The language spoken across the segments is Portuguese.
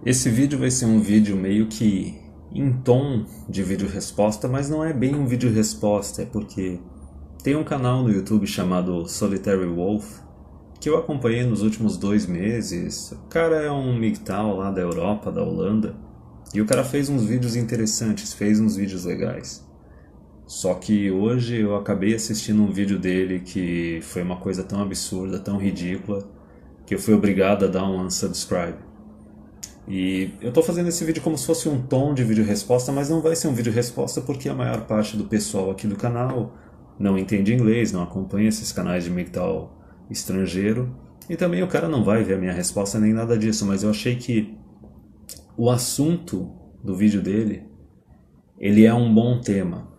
Esse vídeo vai ser um vídeo meio que em tom de vídeo-resposta, mas não é bem um vídeo-resposta, é porque tem um canal no YouTube chamado Solitary Wolf, que eu acompanhei nos últimos 2 meses. O cara é um MGTOW lá da Europa, da Holanda, e o cara fez uns vídeos interessantes, fez uns vídeos legais. Só que hoje eu acabei assistindo um vídeo dele que foi uma coisa tão absurda, tão ridícula, que eu fui obrigado a dar um unsubscribe. E eu tô fazendo esse vídeo como se fosse um tom de vídeo-resposta, mas não vai ser um vídeo-resposta porque a maior parte do pessoal aqui do canal não entende inglês, não acompanha esses canais de MGTOW estrangeiro. E também o cara não vai ver a minha resposta nem nada disso, mas eu achei que o assunto do vídeo dele, ele é um bom tema.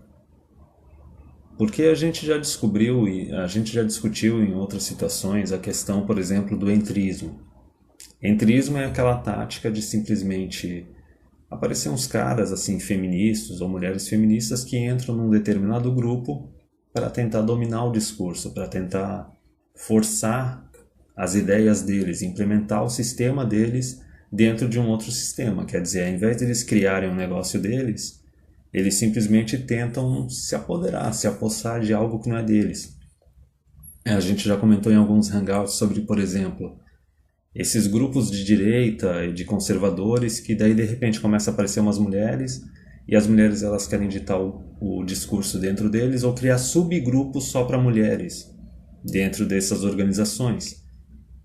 Porque a gente já descobriu e a gente já discutiu em outras situações a questão, por exemplo, do entrismo. Entrismo é aquela tática de simplesmente aparecer uns caras assim feministas ou mulheres feministas que entram num determinado grupo para tentar dominar o discurso, para tentar forçar as ideias deles, implementar o sistema deles dentro de um outro sistema. Quer dizer, ao invés de eles criarem um negócio deles, eles simplesmente tentam se apoderar, se apossar de algo que não é deles. A gente já comentou em alguns hangouts sobre, por exemplo, esses grupos de direita e de conservadores que daí de repente começa a aparecer umas mulheres e as mulheres elas querem ditar o discurso dentro deles ou criar subgrupos só para mulheres dentro dessas organizações.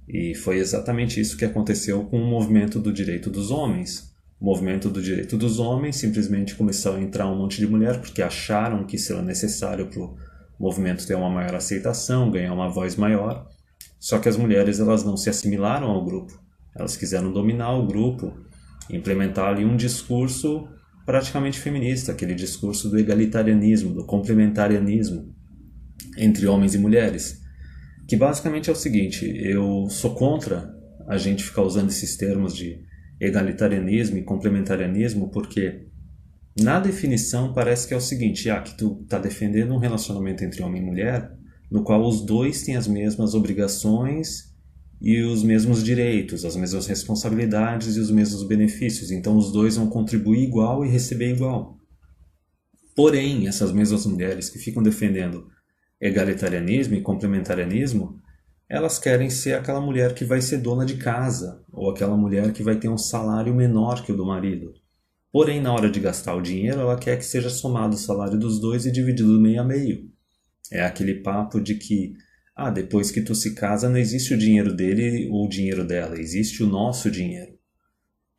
E foi exatamente isso que aconteceu com o movimento do direito dos homens. O movimento do direito dos homens simplesmente começou a entrar um monte de mulher porque acharam que isso era necessário para o movimento ter uma maior aceitação, ganhar uma voz maior. Só que as mulheres elas não se assimilaram ao grupo. Elas quiseram dominar o grupo, implementar ali um discurso praticamente feminista, aquele discurso do egalitarianismo, do complementarianismo entre homens e mulheres. Que basicamente é o seguinte, eu sou contra a gente ficar usando esses termos de egalitarianismo e complementarianismo porque na definição parece que é o seguinte, que tu está defendendo um relacionamento entre homem e mulher no qual os dois têm as mesmas obrigações e os mesmos direitos, as mesmas responsabilidades e os mesmos benefícios. Então os dois vão contribuir igual e receber igual. Porém, essas mesmas mulheres que ficam defendendo egalitarianismo e complementarianismo, elas querem ser aquela mulher que vai ser dona de casa, ou aquela mulher que vai ter um salário menor que o do marido. Porém, na hora de gastar o dinheiro, ela quer que seja somado o salário dos dois e dividido meio a meio. É aquele papo de que, depois que tu se casa, não existe o dinheiro dele ou o dinheiro dela, existe o nosso dinheiro.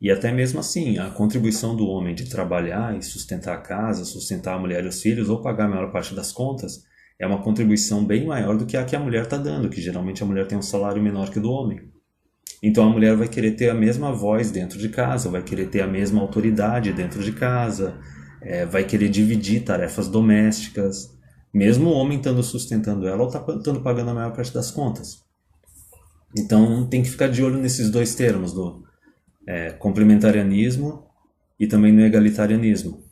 E até mesmo assim, a contribuição do homem de trabalhar e sustentar a casa, sustentar a mulher e os filhos, ou pagar a maior parte das contas, é uma contribuição bem maior do que a mulher está dando, que geralmente a mulher tem um salário menor que o do homem. Então a mulher vai querer ter a mesma voz dentro de casa, vai querer ter a mesma autoridade dentro de casa, vai querer dividir tarefas domésticas, mesmo o homem estando sustentando ela ou estando pagando a maior parte das contas. Então tem que ficar de olho nesses dois termos, do complementarianismo e também no egalitarianismo.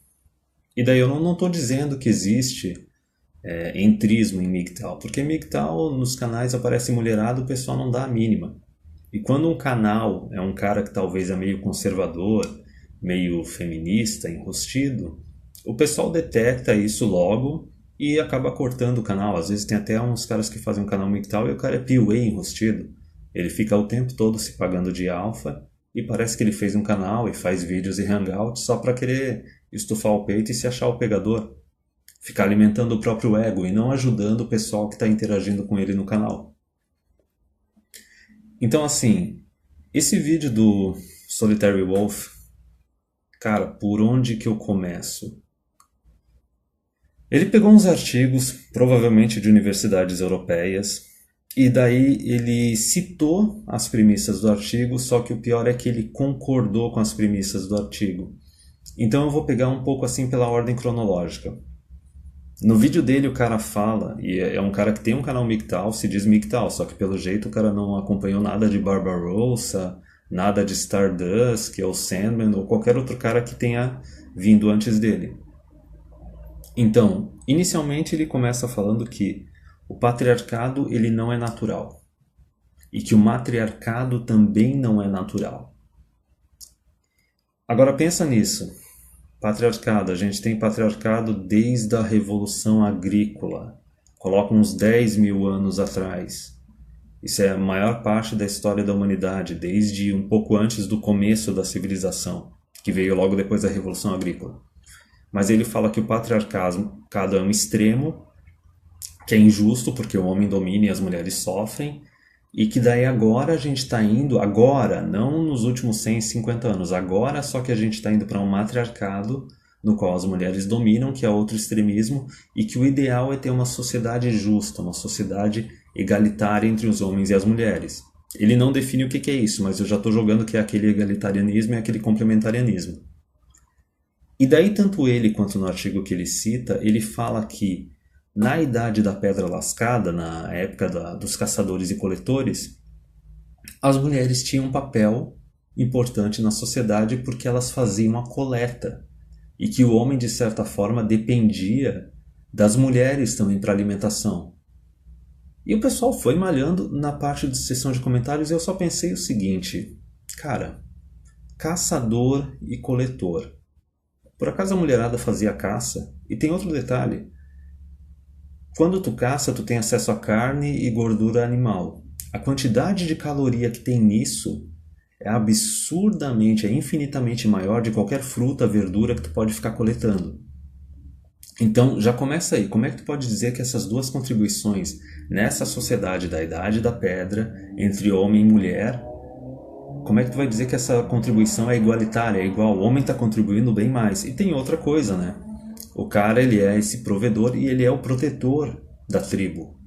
E daí eu não estou dizendo que existe entrismo em MGTOW, porque MGTOW nos canais aparece mulherada, o pessoal não dá a mínima. E quando um canal é um cara que talvez é meio conservador, meio feminista, enrustido, o pessoal detecta isso logo e acaba cortando o canal. Às vezes tem até uns caras que fazem um canal MGTOW e o cara é PUA enrustido. Ele fica o tempo todo se pagando de alfa e parece que ele fez um canal e faz vídeos e hangouts só para querer estufar o peito e se achar o pegador. Ficar alimentando o próprio ego e não ajudando o pessoal que está interagindo com ele no canal. Então assim, esse vídeo do Solitary Wolf, cara, por onde que eu começo? Ele pegou uns artigos, provavelmente de universidades europeias, e daí ele citou as premissas do artigo, só que o pior é que ele concordou com as premissas do artigo. Então eu vou pegar um pouco assim pela ordem cronológica. No vídeo dele o cara fala, e é um cara que tem um canal MGTOW, se diz MGTOW, só que pelo jeito o cara não acompanhou nada de Barbarossa, nada de Stardust, ou Sandman, ou qualquer outro cara que tenha vindo antes dele. Então, inicialmente ele começa falando que o patriarcado ele não é natural e que o matriarcado também não é natural. Agora pensa nisso. Patriarcado. A gente tem patriarcado desde a Revolução Agrícola. Coloca uns 10 mil anos atrás. Isso é a maior parte da história da humanidade, desde um pouco antes do começo da civilização, que veio logo depois da Revolução Agrícola. Mas ele fala que o patriarcado é um extremo, que é injusto porque o homem domina e as mulheres sofrem, e que daí agora a gente está indo, agora, não nos últimos 150 anos, agora só que a gente está indo para um matriarcado no qual as mulheres dominam, que é outro extremismo, e que o ideal é ter uma sociedade justa, uma sociedade egalitária entre os homens e as mulheres. Ele não define o que é isso, mas eu já estou jogando que é aquele egalitarianismo e aquele complementarianismo. E daí tanto ele quanto no artigo que ele cita, ele fala que na Idade da Pedra Lascada, na época dos caçadores e coletores, as mulheres tinham um papel importante na sociedade porque elas faziam a coleta e que o homem, de certa forma, dependia das mulheres também para alimentação. E o pessoal foi malhando na parte de sessão de comentários e eu só pensei o seguinte, cara, caçador e coletor. Por acaso a mulherada fazia caça? E tem outro detalhe, quando tu caça, tu tem acesso a carne e gordura animal. A quantidade de caloria que tem nisso é absurdamente, é infinitamente maior de qualquer fruta, verdura que tu pode ficar coletando. Então, já começa aí. Como é que tu pode dizer que essas duas contribuições nessa sociedade da Idade da Pedra, entre homem e mulher, como é que tu vai dizer que essa contribuição é igualitária, é igual? O homem está contribuindo bem mais. E tem outra coisa, né? O cara, ele é esse provedor e ele é o protetor da tribo.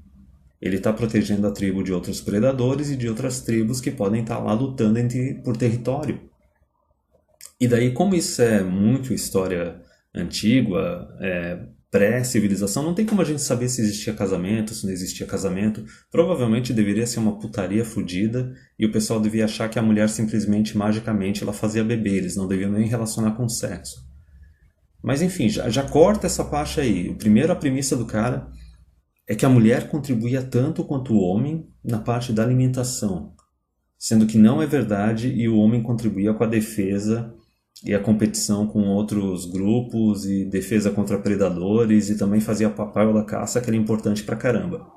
Ele está protegendo a tribo de outros predadores e de outras tribos que podem estar lá lutando por território. E daí, como isso é muito história antiga, pré-civilização, não tem como a gente saber se existia casamento, se não existia casamento. Provavelmente deveria ser uma putaria fodida e o pessoal devia achar que a mulher simplesmente, magicamente, ela fazia bebê, eles não deviam nem relacionar com sexo. Mas enfim, já corta essa parte aí. Primeiro, a premissa do cara é que a mulher contribuía tanto quanto o homem na parte da alimentação, sendo que não é verdade e o homem contribuía com a defesa e a competição com outros grupos e defesa contra predadores e também fazia papel da caça que era importante pra caramba.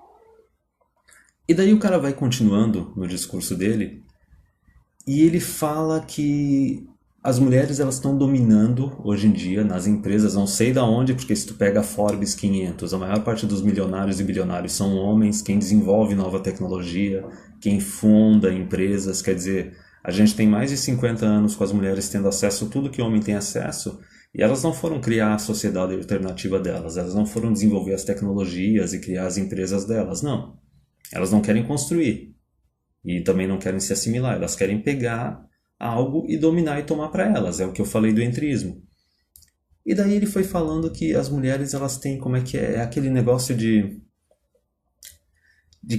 E daí o cara vai continuando no discurso dele e ele fala que as mulheres elas estão dominando hoje em dia nas empresas, não sei da onde, porque se tu pega a Forbes 500, a maior parte dos milionários e bilionários são homens, quem desenvolve nova tecnologia, quem funda empresas, quer dizer, a gente tem mais de 50 anos com as mulheres tendo acesso a tudo que o homem tem acesso, e elas não foram criar a sociedade alternativa delas, elas não foram desenvolver as tecnologias e criar as empresas delas, não. Elas não querem construir, e também não querem se assimilar, elas querem pegar algo e dominar e tomar para elas, é o que eu falei do entrismo. E daí ele foi falando que as mulheres elas têm, como é que é aquele negócio de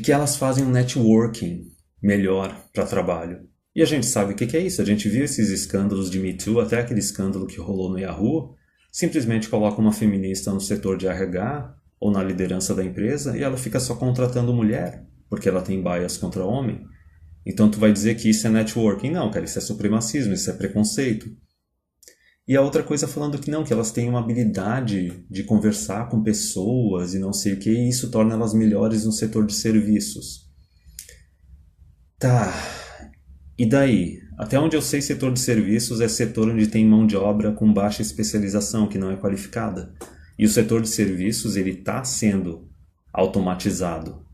que elas fazem um networking melhor para trabalho. E a gente sabe o que é isso, a gente viu esses escândalos de Me Too, até aquele escândalo que rolou no Yahoo, simplesmente coloca uma feminista no setor de RH ou na liderança da empresa e ela fica só contratando mulher, porque ela tem bias contra homem. Então tu vai dizer que isso é networking? Não, cara, isso é supremacismo, isso é preconceito. E a outra coisa falando que não, que elas têm uma habilidade de conversar com pessoas e não sei o que, e isso torna elas melhores no setor de serviços. Tá, e daí? Até onde eu sei, setor de serviços é setor onde tem mão de obra com baixa especialização, que não é qualificada. E o setor de serviços, ele está sendo automatizado.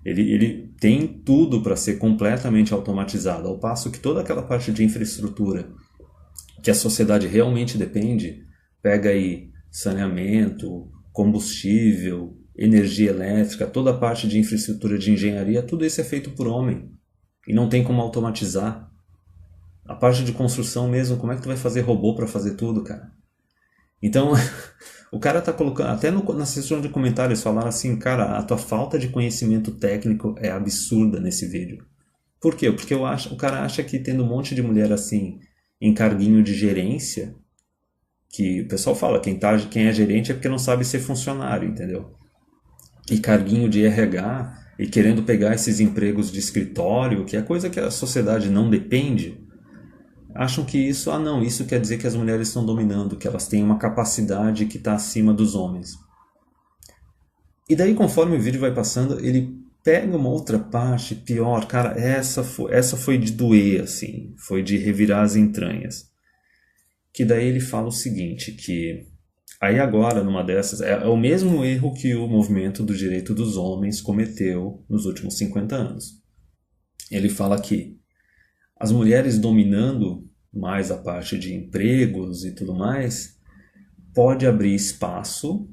Ele tem tudo para ser completamente automatizado, ao passo que toda aquela parte de infraestrutura que a sociedade realmente depende, pega aí saneamento, combustível, energia elétrica, toda a parte de infraestrutura de engenharia, tudo isso é feito por homem e não tem como automatizar. A parte de construção mesmo, como é que tu vai fazer robô para fazer tudo, cara? Então, o cara tá colocando, até na sessão de comentários falaram assim, cara, a tua falta de conhecimento técnico é absurda nesse vídeo. Por quê? Porque o cara acha que tendo um monte de mulher assim, em carguinho de gerência, que o pessoal fala, quem é gerente é porque não sabe ser funcionário, entendeu? E carguinho de RH, e querendo pegar esses empregos de escritório, que é coisa que a sociedade não depende, acham que isso, não, isso quer dizer que as mulheres estão dominando, que elas têm uma capacidade que está acima dos homens. E daí, conforme o vídeo vai passando, ele pega uma outra parte pior. Cara, essa foi de doer, assim, foi de revirar as entranhas. Que daí ele fala o seguinte, que aí agora, numa dessas, é o mesmo erro que o movimento do direito dos homens cometeu nos últimos 50 anos. Ele fala que as mulheres dominando mais a parte de empregos e tudo mais, pode abrir espaço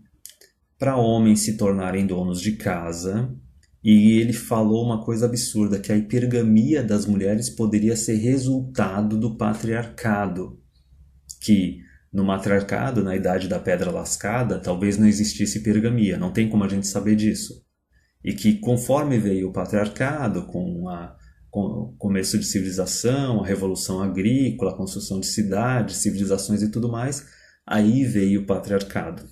para homens se tornarem donos de casa. E ele falou uma coisa absurda, que a hipergamia das mulheres poderia ser resultado do patriarcado. Que no matriarcado, na Idade da Pedra Lascada, talvez não existisse hipergamia, não tem como a gente saber disso. E que conforme veio o patriarcado, com o começo de civilização, a revolução agrícola, a construção de cidades, civilizações e tudo mais, aí veio o patriarcado.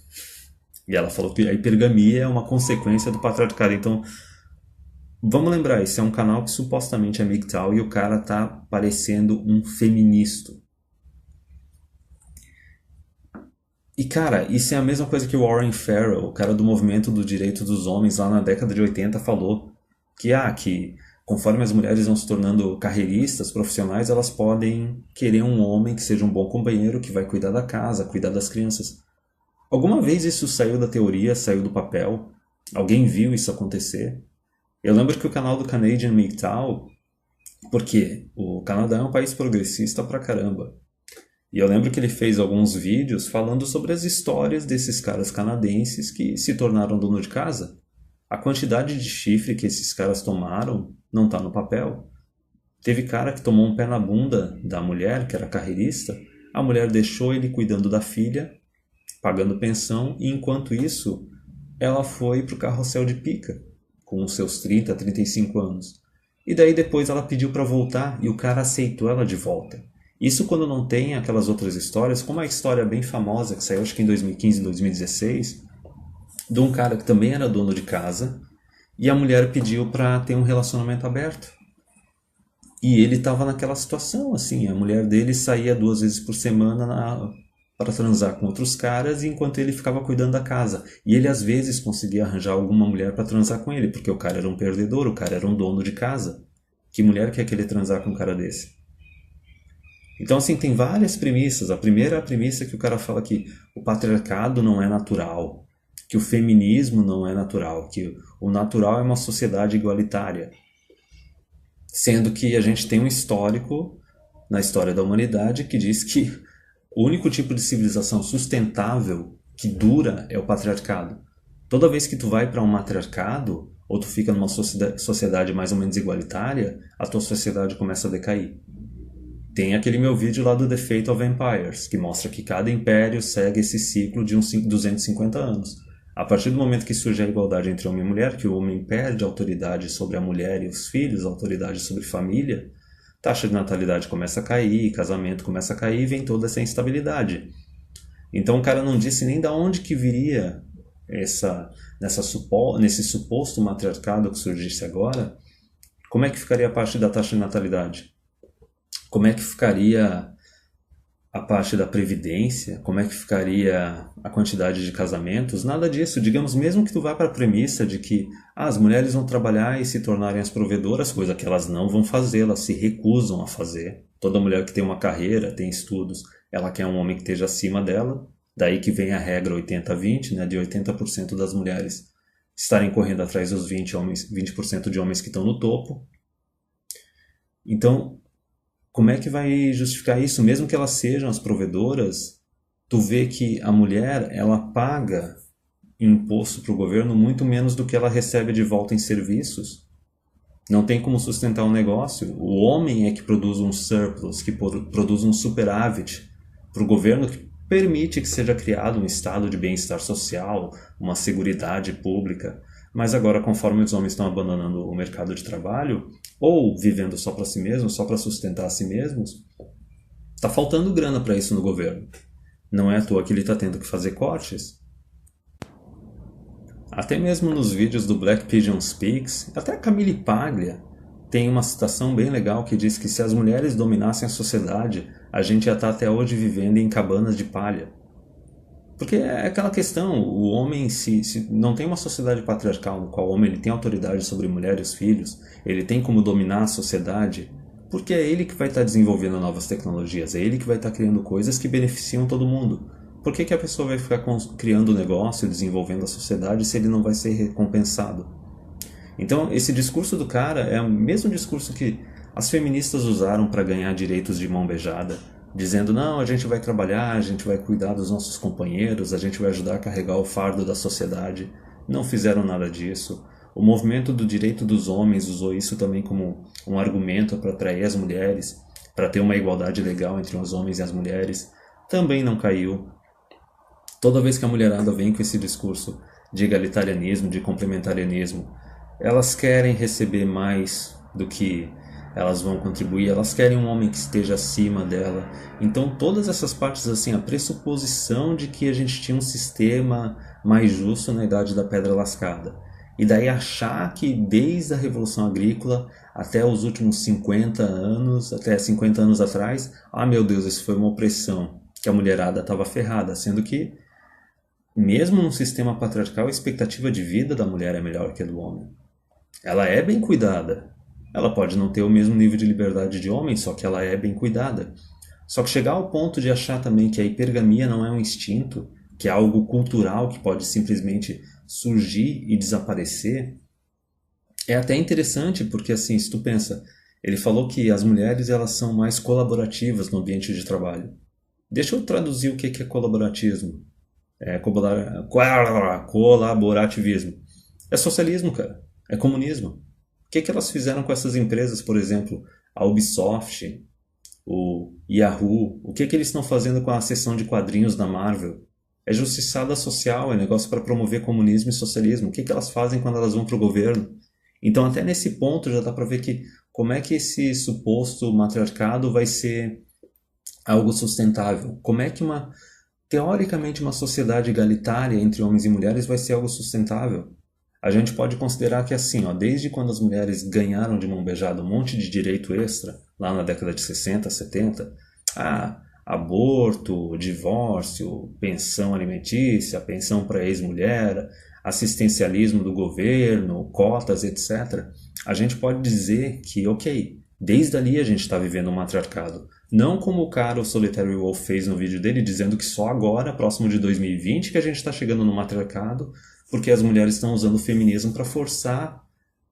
E ela falou que a hipergamia é uma consequência do patriarcado. Então, vamos lembrar, esse é um canal que supostamente é MGTOW e o cara tá parecendo um feminista. E cara, isso é a mesma coisa que o Warren Farrell, o cara do movimento do direito dos homens lá na década de 80 falou. Que conforme as mulheres vão se tornando carreiristas, profissionais, elas podem querer um homem que seja um bom companheiro, que vai cuidar da casa, cuidar das crianças. Alguma vez isso saiu da teoria, saiu do papel? Alguém viu isso acontecer? Eu lembro que o canal do Canadian MGTOW, porque o Canadá é um país progressista pra caramba. E eu lembro que ele fez alguns vídeos falando sobre as histórias desses caras canadenses que se tornaram dono de casa. A quantidade de chifre que esses caras tomaram não tá no papel. Teve cara que tomou um pé na bunda da mulher, que era carreirista. A mulher deixou ele cuidando da filha, pagando pensão, e enquanto isso, ela foi pro carrossel de pica, com os seus 30, 35 anos. E daí depois ela pediu para voltar e o cara aceitou ela de volta. Isso quando não tem aquelas outras histórias, como a história bem famosa que saiu acho que em 2015, 2016, de um cara que também era dono de casa e a mulher pediu para ter um relacionamento aberto. E ele estava naquela situação, assim, a mulher dele saía 2 vezes por semana para transar com outros caras enquanto ele ficava cuidando da casa. E ele às vezes conseguia arranjar alguma mulher para transar com ele, porque o cara era um perdedor, o cara era um dono de casa. Que mulher quer que ele transar com um cara desse? Então, assim, tem várias premissas. A primeira premissa é que o cara fala que o patriarcado não é natural, que o feminismo não é natural, que o natural é uma sociedade igualitária. Sendo que a gente tem um histórico na história da humanidade que diz que o único tipo de civilização sustentável que dura é o patriarcado. Toda vez que tu vai para um matriarcado, ou tu fica numa sociedade mais ou menos igualitária, a tua sociedade começa a decair. Tem aquele meu vídeo lá do The Fate of Empires, que mostra que cada império segue esse ciclo de uns 250 anos. A partir do momento que surge a igualdade entre homem e mulher, que o homem perde a autoridade sobre a mulher e os filhos, a autoridade sobre a família, taxa de natalidade começa a cair, casamento começa a cair e vem toda essa instabilidade. Então o cara não disse nem da onde que viria nesse suposto matriarcado que surgisse agora, como é que ficaria a parte da taxa de natalidade? Como é que ficaria a parte da previdência? Como é que ficaria a quantidade de casamentos? Nada disso. Digamos, mesmo que tu vá para a premissa de que as mulheres vão trabalhar e se tornarem as provedoras, coisa que elas não vão fazer, elas se recusam a fazer. Toda mulher que tem uma carreira, tem estudos, ela quer um homem que esteja acima dela. Daí que vem a regra 80-20, né, de 80% das mulheres estarem correndo atrás dos 20% de homens que estão no topo. Então, como é que vai justificar isso? Mesmo que elas sejam as provedoras, tu vê que a mulher, ela paga imposto para o governo muito menos do que ela recebe de volta em serviços. Não tem como sustentar um negócio. O homem é que produz um surplus, que produz um superávit para o governo, que permite que seja criado um estado de bem-estar social, uma seguridade pública. Mas agora, conforme os homens estão abandonando o mercado de trabalho, ou vivendo só para si mesmos, só para sustentar a si mesmos, está faltando grana para isso no governo. Não é à toa que ele está tendo que fazer cortes. Até mesmo nos vídeos do Black Pigeon Speaks, até a Camille Paglia tem uma citação bem legal que diz que se as mulheres dominassem a sociedade, a gente ia estar até hoje vivendo em cabanas de palha. Porque é aquela questão, o homem se não tem uma sociedade patriarcal no qual o homem ele tem autoridade sobre mulher e os filhos, ele tem como dominar a sociedade, porque é ele que vai estar desenvolvendo novas tecnologias, é ele que vai estar criando coisas que beneficiam todo mundo. Por que a pessoa vai ficar criando negócio e desenvolvendo a sociedade se ele não vai ser recompensado? Então, esse discurso do cara é o mesmo discurso que as feministas usaram para ganhar direitos de mão beijada, dizendo, não, a gente vai trabalhar, a gente vai cuidar dos nossos companheiros, a gente vai ajudar a carregar o fardo da sociedade. Não fizeram nada disso. O movimento do direito dos homens usou isso também como um argumento para atrair as mulheres, para ter uma igualdade legal entre os homens e as mulheres. Também não caiu. Toda vez que a mulherada vem com esse discurso de egalitarianismo, de complementarianismo, elas querem receber mais do que elas vão contribuir, elas querem um homem que esteja acima dela. Então todas essas partes, assim, a pressuposição de que a gente tinha um sistema mais justo na idade da pedra lascada. E daí achar que desde a Revolução Agrícola até os últimos 50 anos, até 50 anos atrás, ah meu Deus, isso foi uma opressão, que a mulherada estava ferrada, sendo que mesmo num sistema patriarcal a expectativa de vida da mulher é melhor que a do homem. Ela é bem cuidada. Ela pode não ter o mesmo nível de liberdade de homem, só que ela é bem cuidada. Só que chegar ao ponto de achar também que a hipergamia não é um instinto, que é algo cultural que pode simplesmente surgir e desaparecer, é até interessante, porque assim, se tu pensa, ele falou que as mulheres elas são mais colaborativas no ambiente de trabalho. Deixa eu traduzir o que é colaborativismo. Colaborativismo. É socialismo, cara. É comunismo. O que elas fizeram com essas empresas, por exemplo, a Ubisoft, o Yahoo? O que eles estão fazendo com a seção de quadrinhos da Marvel? É justiçada social, é negócio para promover comunismo e socialismo. O que elas fazem quando elas vão para o governo? Então, até nesse ponto já dá para ver que como é que esse suposto matriarcado vai ser algo sustentável. Como é que teoricamente uma sociedade igualitária entre homens e mulheres vai ser algo sustentável? A gente pode considerar que assim, ó, desde quando as mulheres ganharam de mão beijada um monte de direito extra, lá na década de 60, 70, aborto, divórcio, pensão alimentícia, pensão para ex-mulher, assistencialismo do governo, cotas, etc. A gente pode dizer que, ok, desde ali a gente está vivendo um matriarcado. Não como o cara, o Solitary Wolf, fez no vídeo dele, dizendo que só agora, próximo de 2020, que a gente está chegando no matriarcado, porque as mulheres estão usando o feminismo para forçar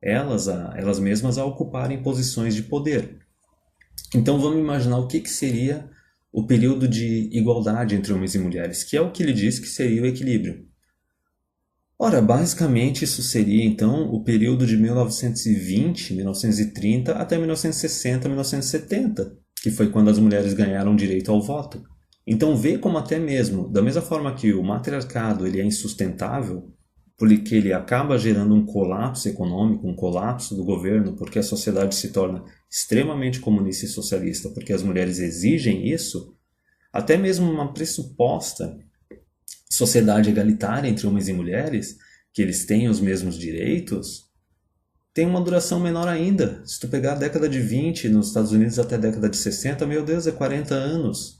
elas mesmas a ocuparem posições de poder. Então vamos imaginar o que seria o período de igualdade entre homens e mulheres, que é o que ele diz que seria o equilíbrio. Ora, basicamente isso seria então o período de 1920, 1930 até 1960, 1970, que foi quando as mulheres ganharam direito ao voto. Então vê como até mesmo, da mesma forma que o matriarcado ele é insustentável, porque ele acaba gerando um colapso econômico, um colapso do governo, porque a sociedade se torna extremamente comunista e socialista, porque as mulheres exigem isso, até mesmo uma pressuposta sociedade egalitária entre homens e mulheres, que eles têm os mesmos direitos, tem uma duração menor ainda. Se tu pegar a década de 20 nos Estados Unidos até a década de 60, meu Deus, é 40 anos.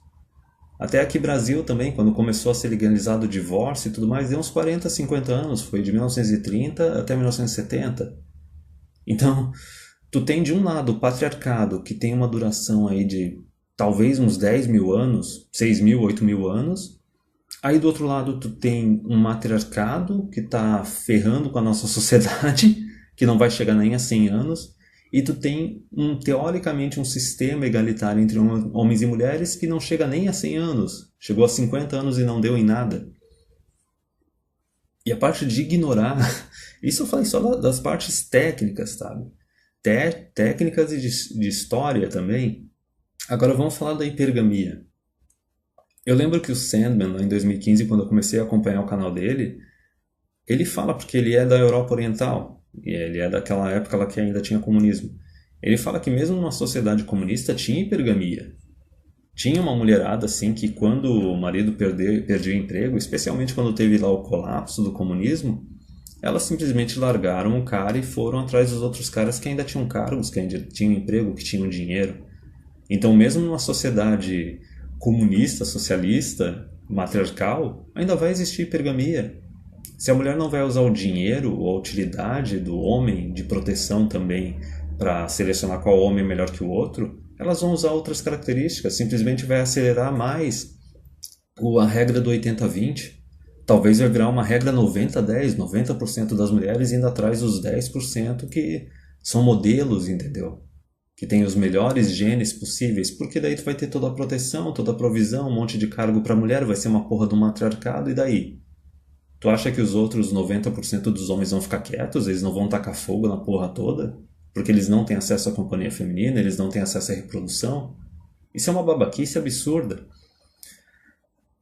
Até aqui no Brasil também, quando começou a ser legalizado o divórcio e tudo mais, deu uns 40, 50 anos. Foi de 1930 até 1970. Então, tu tem de um lado o patriarcado, que tem uma duração aí de talvez uns 10 mil anos, 6 mil, 8 mil anos. Aí do outro lado tu tem um matriarcado que está ferrando com a nossa sociedade, que não vai chegar nem a 100 anos. E tu tem, teoricamente, um sistema egalitário entre homens e mulheres que não chega nem a 100 anos. Chegou a 50 anos e não deu em nada. E a parte de ignorar... Isso eu falei só das partes técnicas, sabe? Técnicas e de história também. Agora vamos falar da hipergamia. Eu lembro que o Sandman, lá em 2015, quando eu comecei a acompanhar o canal dele, ele fala porque ele é da Europa Oriental. E ele é daquela época lá que ainda tinha comunismo. Ele fala que mesmo numa sociedade comunista tinha hipergamia. Tinha uma mulherada assim que quando o marido perdia o emprego, especialmente quando teve lá o colapso do comunismo, Elas simplesmente largaram o cara e foram atrás dos outros caras que ainda tinham cargos, que ainda tinham emprego, que tinham dinheiro. Então, mesmo numa sociedade comunista, socialista, matriarcal, ainda vai existir hipergamia. Se a mulher não vai usar o dinheiro ou a utilidade do homem de proteção também para selecionar qual homem é melhor que o outro, elas vão usar outras características, simplesmente vai acelerar mais a regra do 80-20. Talvez vai virar uma regra 90-10, 90% das mulheres indo atrás dos 10% que são modelos, entendeu? Que tem os melhores genes possíveis, porque daí tu vai ter toda a proteção, toda a provisão, um monte de cargo pra mulher, vai ser uma porra do matriarcado, e daí? Tu acha que os outros 90% dos homens vão ficar quietos? Eles não vão tacar fogo na porra toda? Porque eles não têm acesso à companhia feminina, eles não têm acesso à reprodução? Isso é uma babaquice absurda.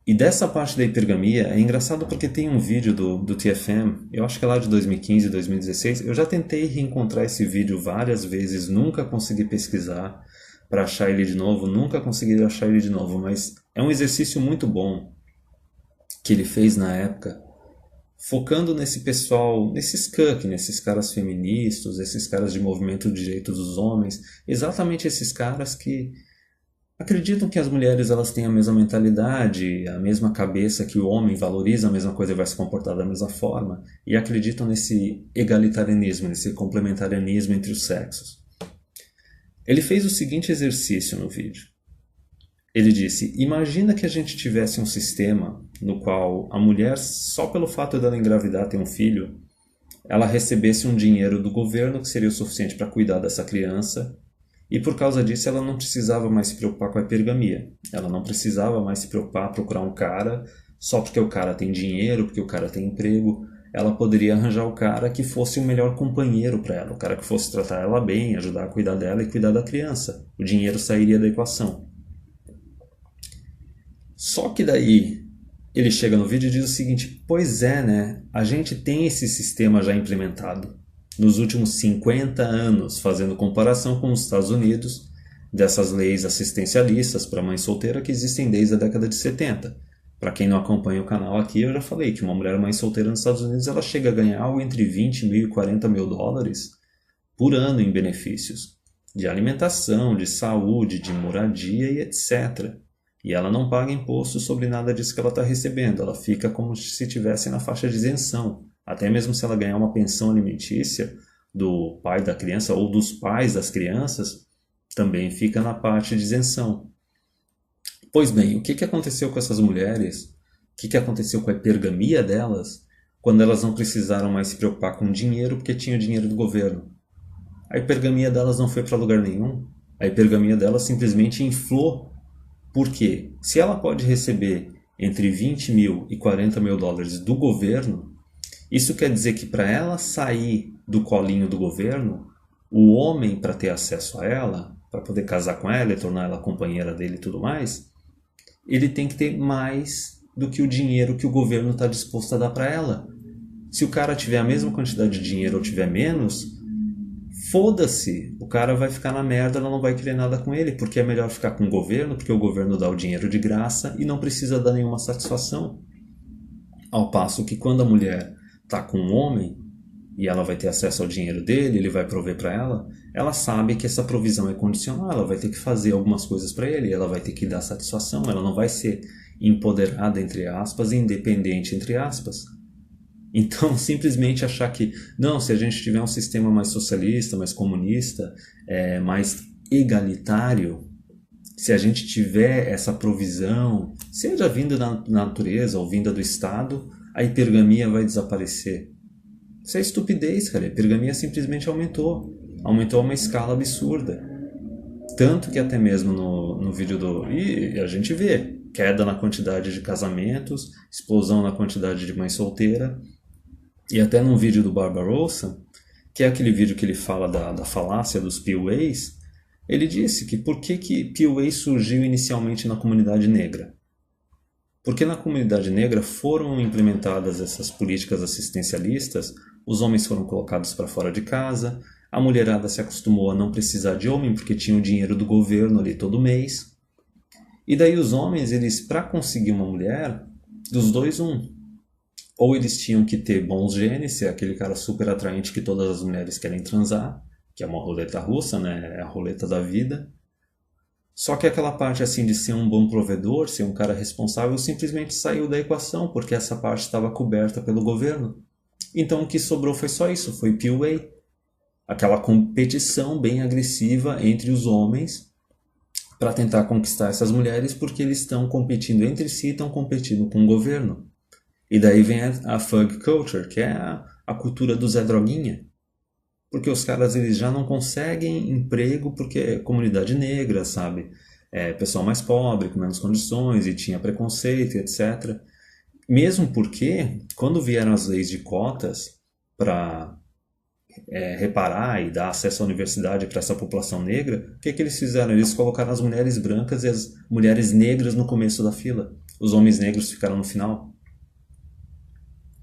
E dessa parte da hipergamia, é engraçado porque tem um vídeo do TFM, eu acho que é lá de 2015, 2016, eu já tentei reencontrar esse vídeo várias vezes, nunca consegui pesquisar para achar ele de novo, nunca consegui achar ele de novo, mas é um exercício muito bom que ele fez na época, focando nesse pessoal, nesses cuck, nesses caras feministas, esses caras de movimento de direitos dos homens, exatamente esses caras que acreditam que as mulheres elas têm a mesma mentalidade, a mesma cabeça que o homem, valoriza a mesma coisa e vai se comportar da mesma forma, e acreditam nesse egalitarianismo, nesse complementarianismo entre os sexos. Ele fez o seguinte exercício no vídeo. Ele disse, imagina que a gente tivesse um sistema no qual a mulher, só pelo fato dela engravidar ter um filho, ela recebesse um dinheiro do governo que seria o suficiente para cuidar dessa criança. E por causa disso ela não precisava mais se preocupar com a hipergamia. Ela não precisava mais se preocupar, procurar um cara só porque o cara tem dinheiro, porque o cara tem emprego. Ela poderia arranjar o cara que fosse o melhor companheiro para ela, o cara que fosse tratar ela bem, ajudar a cuidar dela e cuidar da criança. O dinheiro sairia da equação. Só que daí ele chega no vídeo e diz o seguinte, pois é, né? A gente tem esse sistema já implementado nos últimos 50 anos, fazendo comparação com os Estados Unidos, dessas leis assistencialistas para mãe solteira que existem desde a década de 70. Para quem não acompanha o canal aqui, eu já falei que uma mulher mãe solteira nos Estados Unidos ela chega a ganhar algo entre 20 mil e 40 mil dólares por ano em benefícios de alimentação, de saúde, de moradia e etc. E ela não paga imposto sobre nada disso que ela está recebendo, ela fica como se estivesse na faixa de isenção. Até mesmo se ela ganhar uma pensão alimentícia do pai da criança ou dos pais das crianças, também fica na parte de isenção. Pois bem, o que aconteceu com essas mulheres? O que aconteceu com a hipergamia delas quando elas não precisaram mais se preocupar com dinheiro porque tinham dinheiro do governo? A hipergamia delas não foi para lugar nenhum. A hipergamia delas simplesmente inflou. Por quê? Se ela pode receber entre 20 mil e 40 mil dólares do governo, isso quer dizer que para ela sair do colinho do governo, o homem, para ter acesso a ela, para poder casar com ela e tornar ela companheira dele e tudo mais, ele tem que ter mais do que o dinheiro que o governo está disposto a dar para ela. Se o cara tiver a mesma quantidade de dinheiro ou tiver menos, foda-se, o cara vai ficar na merda, ela não vai querer nada com ele, porque é melhor ficar com o governo, porque o governo dá o dinheiro de graça e não precisa dar nenhuma satisfação. Ao passo que quando a mulher está com um homem e ela vai ter acesso ao dinheiro dele, ele vai prover para ela, ela sabe que essa provisão é condicional, ela vai ter que fazer algumas coisas para ele, ela vai ter que dar satisfação, ela não vai ser empoderada, entre aspas, e independente, entre aspas. Então, simplesmente achar que, não, se a gente tiver um sistema mais socialista, mais comunista, mais egalitário, se a gente tiver essa provisão, seja vinda da natureza ou vinda do Estado, a hipergamia vai desaparecer. Isso é estupidez, cara. A hipergamia simplesmente aumentou. Aumentou a uma escala absurda. Tanto que até mesmo no vídeo E a gente vê queda na quantidade de casamentos, explosão na quantidade de mãe solteira. E até num vídeo do Barbarossa, que é aquele vídeo que ele fala da falácia dos PUAs, ele disse que por que PUA surgiu inicialmente na comunidade negra? Porque na comunidade negra foram implementadas essas políticas assistencialistas, os homens foram colocados para fora de casa, a mulherada se acostumou a não precisar de homem porque tinha o dinheiro do governo ali todo mês. E daí os homens, eles para conseguir uma mulher, dos dois um. Ou eles tinham que ter bons genes, ser aquele cara super atraente que todas as mulheres querem transar, que é uma roleta russa, né? É a roleta da vida. Só que aquela parte assim de ser um bom provedor, ser um cara responsável, simplesmente saiu da equação, porque essa parte estava coberta pelo governo. Então o que sobrou foi só isso, foi PUA. Aquela competição bem agressiva entre os homens para tentar conquistar essas mulheres, porque eles estão competindo entre si, estão competindo com o governo. E daí vem a Thug Culture, que é a cultura do Zé Droguinha. Porque os caras eles já não conseguem emprego porque é comunidade negra, sabe? É pessoal mais pobre, com menos condições e tinha preconceito, etc. Mesmo porque, quando vieram as leis de cotas para reparar e dar acesso à universidade para essa população negra, o que eles fizeram? Eles colocaram as mulheres brancas e as mulheres negras no começo da fila. Os homens negros ficaram no final.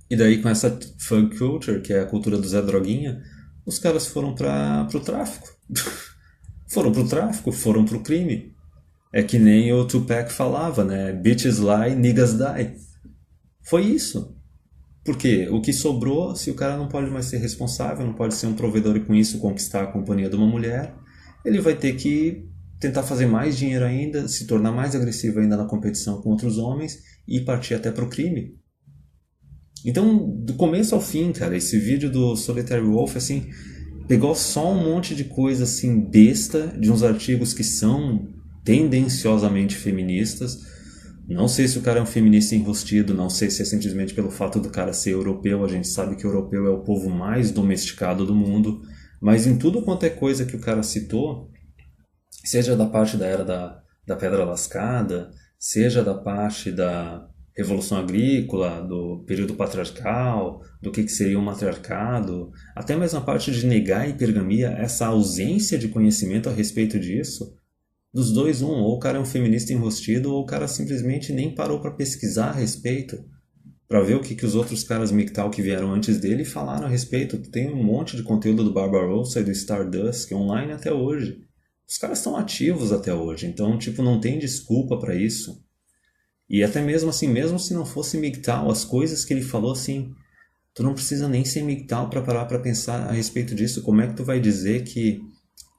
E daí com essa Thug Culture, que é a cultura do Zé Droguinha, os caras foram pro tráfico. Foram pro tráfico, foram pro crime. É que nem o Tupac falava, né? Bitches lie, niggas die. Foi isso. Porque o que sobrou, se o cara não pode mais ser responsável, não pode ser um provedor e com isso conquistar a companhia de uma mulher, ele vai ter que tentar fazer mais dinheiro ainda, se tornar mais agressivo ainda na competição com outros homens e partir até pro crime. Então, do começo ao fim, cara, esse vídeo do Solitary Wolf, assim, pegou só um monte de coisa, assim, besta, de uns artigos que são tendenciosamente feministas. Não sei se o cara é um feminista enrustido, não sei se é simplesmente pelo fato do cara ser europeu, a gente sabe que o europeu é o povo mais domesticado do mundo, mas em tudo quanto é coisa que o cara citou, seja da parte da era da Pedra Lascada, seja da parte da Revolução Agrícola, do período patriarcal, do que seria o matriarcado, até mesmo a parte de negar a hipergamia, essa ausência de conhecimento a respeito disso, dos dois, ou o cara é um feminista enrustido, ou o cara simplesmente nem parou para pesquisar a respeito, para ver o que os outros caras MGTOW que vieram antes dele falaram a respeito. Tem um monte de conteúdo do Barbarossa e do Stardust online até hoje. Os caras estão ativos até hoje, então tipo não tem desculpa para isso. E até mesmo assim, mesmo se não fosse MGTOW, as coisas que ele falou assim, tu não precisa nem ser MGTOW para parar para pensar a respeito disso. Como é que tu vai dizer que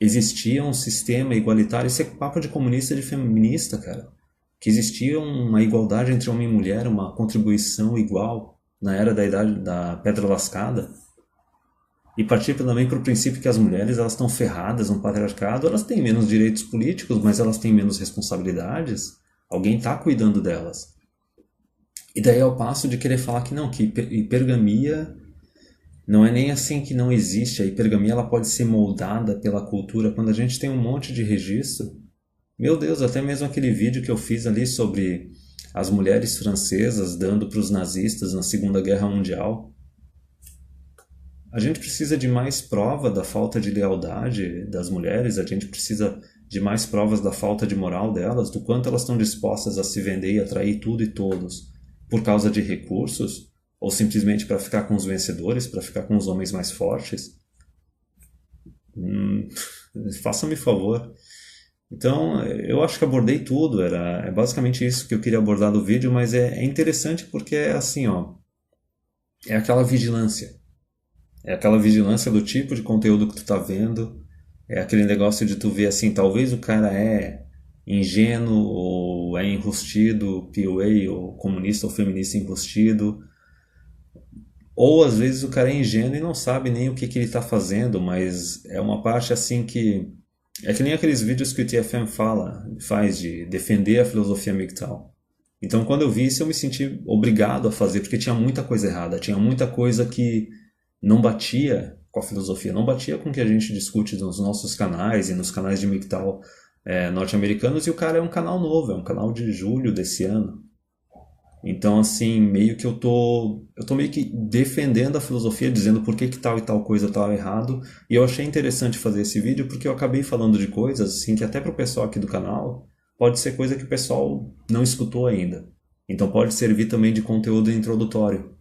existia um sistema igualitário? Isso é papo de comunista e de feminista, cara. Que existia uma igualdade entre homem e mulher, uma contribuição igual na era da idade da Pedra Lascada. E partir também para o princípio que as mulheres elas estão ferradas no patriarcado, elas têm menos direitos políticos, mas elas têm menos responsabilidades. Alguém está cuidando delas. E daí ao passo de querer falar que não, que hipergamia não é nem assim que não existe. A hipergamia ela pode ser moldada pela cultura. Quando a gente tem um monte de registro, meu Deus, até mesmo aquele vídeo que eu fiz ali sobre as mulheres francesas dando para os nazistas na Segunda Guerra Mundial. A gente precisa de mais prova da falta de lealdade das mulheres, a gente precisa de mais provas da falta de moral delas, do quanto elas estão dispostas a se vender e atrair tudo e todos por causa de recursos, ou simplesmente para ficar com os vencedores, para ficar com os homens mais fortes. Faça-me favor. Então, eu acho que abordei tudo, é basicamente isso que eu queria abordar do vídeo, mas é interessante porque é assim, ó, é aquela vigilância. É aquela vigilância do tipo de conteúdo que tu tá vendo. É aquele negócio de tu ver assim, talvez o cara é ingênuo ou é enrustido, PUA, ou comunista ou feminista enrustido. Ou às vezes o cara é ingênuo e não sabe nem o que ele tá fazendo, mas é uma parte assim que... É que nem aqueles vídeos que o TFM faz de defender a filosofia MGTOW. Então quando eu vi isso eu me senti obrigado a fazer, porque tinha muita coisa errada, tinha muita coisa que não batia com a filosofia, não batia com o que a gente discute nos nossos canais e nos canais de MGTOW norte-americanos, e o cara é um canal novo, é um canal de julho desse ano. Então, assim, meio que eu tô meio que defendendo a filosofia, dizendo por que tal e tal coisa estava errado, e eu achei interessante fazer esse vídeo porque eu acabei falando de coisas, assim, que até pro pessoal aqui do canal, pode ser coisa que o pessoal não escutou ainda. Então pode servir também de conteúdo introdutório.